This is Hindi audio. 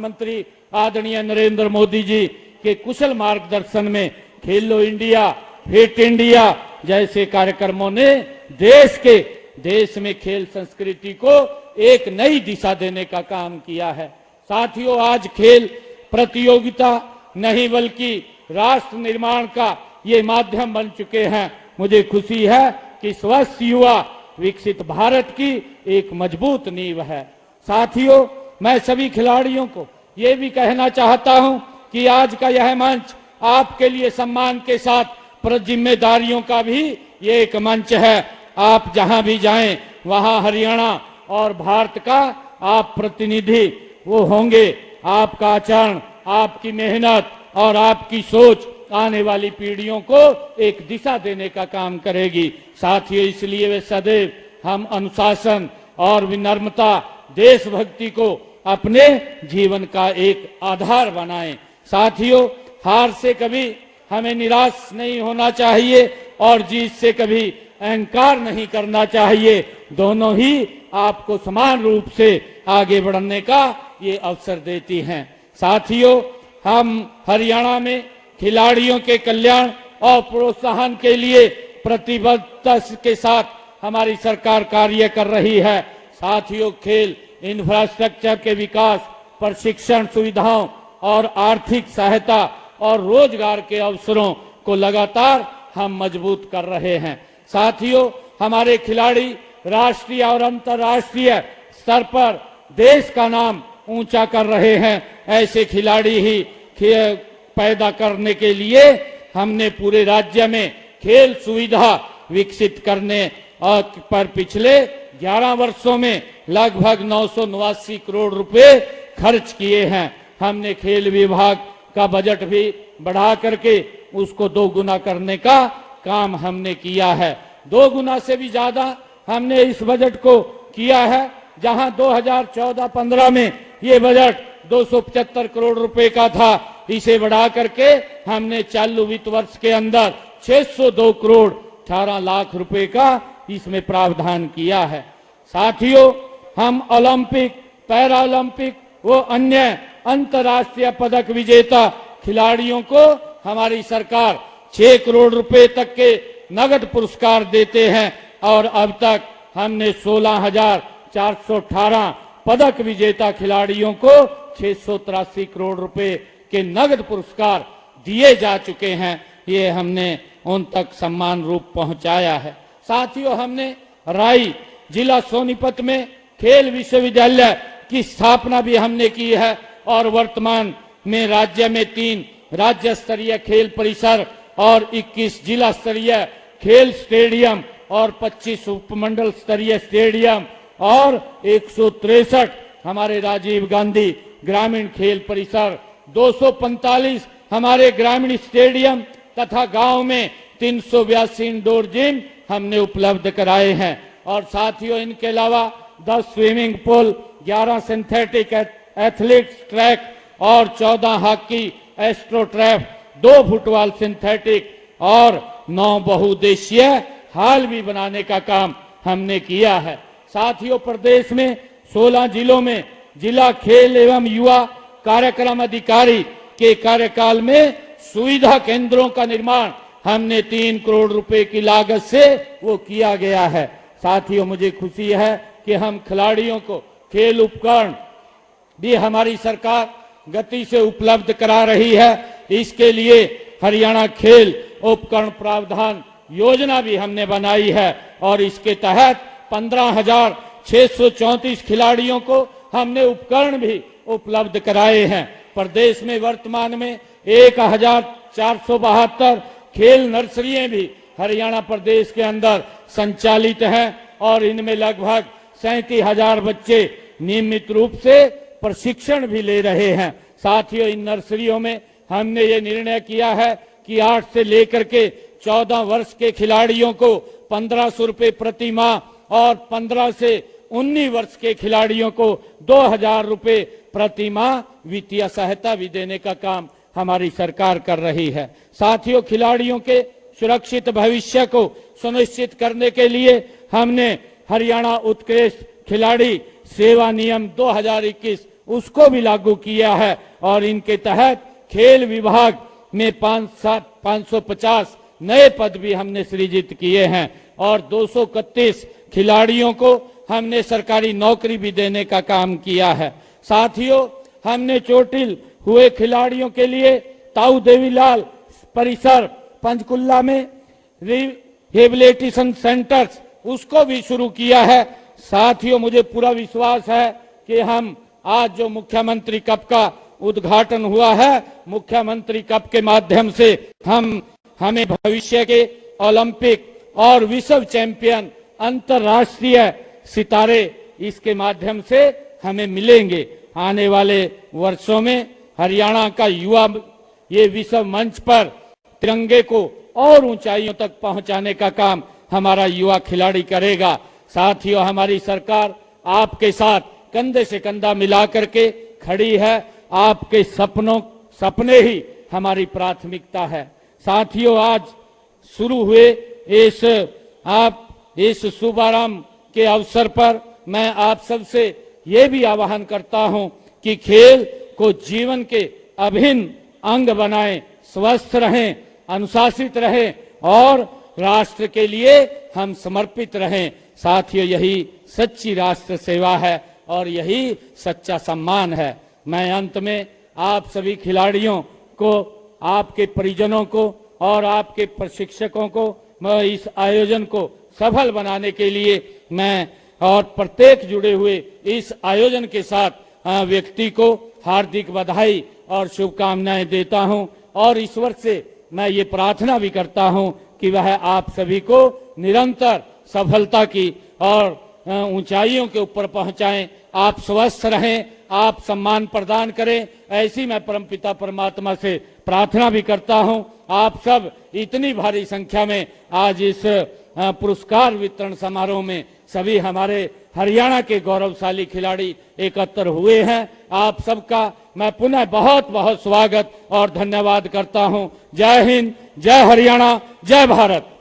मंत्री आदरणीय नरेंद्र मोदी जी के कुशल मार्गदर्शन में खेलो इंडिया, फिट इंडिया जैसे कार्यक्रमों ने देश में खेल संस्कृति को एक नई दिशा देने का काम किया है। साथियों, आज खेल प्रतियोगिता नहीं बल्कि राष्ट्र निर्माण का ये माध्यम बन चुके हैं। मुझे खुशी है कि स्वस्थ युवा विकसित भारत की एक मजबूत नींव है। साथियों, मैं सभी खिलाड़ियों को ये भी कहना चाहता हूं कि आज का यह मंच आपके लिए सम्मान के साथ जिम्मेदारियों का भी ये एक मंच है। आप जहां भी जाएं वहां हरियाणा और भारत का आप प्रतिनिधि वो होंगे। आपका आचरण, आपकी मेहनत और आपकी सोच आने वाली पीढ़ियों को एक दिशा देने का काम करेगी। साथियों, इसलिए वे सदैव हम अनुशासन और विनम्रता, देशभक्ति को अपने जीवन का एक आधार बनाएं। साथियों, हार से कभी हमें निराश नहीं होना चाहिए और जीत से कभी अहंकार नहीं करना चाहिए। दोनों ही आपको समान रूप से आगे बढ़ने का ये अवसर देती हैं। साथियों, हम हरियाणा में खिलाड़ियों के कल्याण और प्रोत्साहन के लिए प्रतिबद्धता के साथ हमारी सरकार कार्य कर रही है। साथियों, खेल इंफ्रास्ट्रक्चर के विकास, प्रशिक्षण सुविधाओं और आर्थिक सहायता और रोजगार के अवसरों को लगातार हम मजबूत कर रहे हैं। साथियों, हमारे खिलाड़ी राष्ट्रीय और अंतर्राष्ट्रीय स्तर पर देश का नाम ऊंचा कर रहे हैं। ऐसे खिलाड़ी ही पैदा करने के लिए हमने पूरे राज्य में खेल सुविधा विकसित करने पर पिछले 11 वर्षों में लगभग 989 करोड़ रुपए खर्च किए हैं। हमने खेल विभाग का बजट भी बढ़ा करके उसको 2 गुना करने का काम हमने किया है। 2 गुना से भी ज्यादा हमने इस बजट को किया है। जहां 2014-15 में ये बजट 275 करोड़ रुपए का था, इसे बढ़ा करके हमने चालू वित्त वर्ष के अंदर 602 करोड़ 18 लाख रुपए का इसमें प्रावधान किया है। साथियों, हम ओलंपिक, पैरा ओलंपिक वो अन्य अंतर्राष्ट्रीय पदक विजेता खिलाड़ियों को हमारी सरकार 6 करोड़ रुपए तक के नगद पुरस्कार देते हैं और अब तक हमने 16,418 पदक विजेता खिलाड़ियों को 683 करोड़ रुपए के नगद पुरस्कार दिए जा चुके हैं। ये हमने उन तक सम्मान रूप पहुंचाया है। साथियों, हमने राई जिला सोनीपत में खेल विश्वविद्यालय की स्थापना भी हमने की है और वर्तमान में राज्य में 3 राज्य स्तरीय खेल परिसर और 21 जिला स्तरीय खेल स्टेडियम और 25 उपमंडल स्तरीय स्टेडियम और 163 हमारे राजीव गांधी ग्रामीण खेल परिसर, 245 हमारे ग्रामीण स्टेडियम तथा गांव में 382 इंडोर जिम हमने उपलब्ध कराए हैं। और साथियों, इनके अलावा 10 swimming pool, 11 synthetic athletics track और 14 hockey astro track, 2 football synthetic और 9 बहुउद्देशीय हाल भी बनाने का काम हमने किया है। साथियों, प्रदेश में 16 जिलों में जिला खेल एवं युवा कार्यक्रम अधिकारी के कार्यकाल में सुविधा केंद्रों का निर्माण हमने 3 करोड़ रुपए की लागत से वो किया गया है। साथियों, मुझे खुशी है कि हम खिलाड़ियों को खेल उपकरण भी हमारी सरकार गति से उपलब्ध करा रही है। इसके लिए हरियाणा खेल उपकरण प्रावधान योजना भी हमने बनाई है और इसके तहत 15,634 खिलाड़ियों को हमने उपकरण भी उपलब्ध कराए हैं। प्रदेश में वर्तमान में 1,472 खेल नर्सरियां भी हरियाणा प्रदेश के अंदर संचालित हैं और इनमें लगभग 37,000 बच्चे नियमित रूप से प्रशिक्षण भी ले रहे हैं। साथियों, इन नर्सरियों में हमने ये निर्णय किया है कि 8 से लेकर के 14 वर्ष के खिलाड़ियों को 1,500 रुपए प्रति माह और 15 से 19 वर्ष के खिलाड़ियों को 2,000 रुपए प्रति माह वित्तीय सहायता भी देने का काम हमारी सरकार कर रही है। साथियों, खिलाड़ियों के सुरक्षित भविष्य को सुनिश्चित करने के लिए हमने हरियाणा उत्कृष्ट खिलाड़ी सेवा नियम 2021 उसको भी लागू किया है और इनके तहत खेल विभाग में 550 नए पद भी हमने सृजित किए हैं और 231 खिलाड़ियों को हमने सरकारी नौकरी भी देने का काम किया है। साथियों, हमने चोटिल हुए खिलाड़ियों के लिए ताऊ देवीलाल परिसर पंचकुला में रिहेबिलिटेशन सेंटर्स उसको भी शुरू किया है। साथियों, मुझे पूरा विश्वास है कि हम आज जो मुख्यमंत्री कप का उद्घाटन हुआ है, मुख्यमंत्री कप के माध्यम से हमें भविष्य के ओलंपिक और विश्व चैंपियन अंतर्राष्ट्रीय सितारे इसके माध्यम से हमें मिलेंगे। आने वाले वर्षों में हरियाणा का युवा ये विश्व मंच पर तिरंगे को और ऊंचाइयों तक पहुंचाने का काम हमारा युवा खिलाड़ी करेगा। साथियों, हमारी सरकार आपके साथ कंधे से कंधा मिला करके खड़ी है। आपके सपने ही हमारी प्राथमिकता है। साथियों, आज शुरू हुए इस शुभारंभ के अवसर पर मैं आप सबसे ये भी आह्वान करता हूं कि खेल को जीवन के अभिन्न अंग बनाएं, स्वस्थ रहें, अनुशासित रहें और राष्ट्र के लिए हम समर्पित रहें। साथियों, यही सच्ची राष्ट्र सेवा है और यही सच्चा सम्मान है। मैं अंत में आप सभी खिलाड़ियों को, आपके परिजनों को और आपके प्रशिक्षकों को मैं इस आयोजन को सफल बनाने के लिए मैं और प्रत्येक जुड़े हुए इस आयोजन के साथ व्यक्ति को हार्दिक बधाई और शुभकामनाएं देता हूं और ईश्वर से मैं ये प्रार्थना भी करता हूं कि वह आप सभी को निरंतर सफलता की और ऊंचाइयों के ऊपर पहुंचाएं। आप स्वस्थ रहें, आप सम्मान प्रदान करें, ऐसी मैं परमपिता परमात्मा से प्रार्थना भी करता हूं। आप सब इतनी भारी संख्या में आज इस पुरस्कार वितरण समारोह में सभी हमारे हरियाणा के गौरवशाली खिलाड़ी एकत्र हुए हैं। आप सबका मैं पुनः बहुत बहुत स्वागत और धन्यवाद करता हूं। जय हिंद, जय हरियाणा, जय भारत।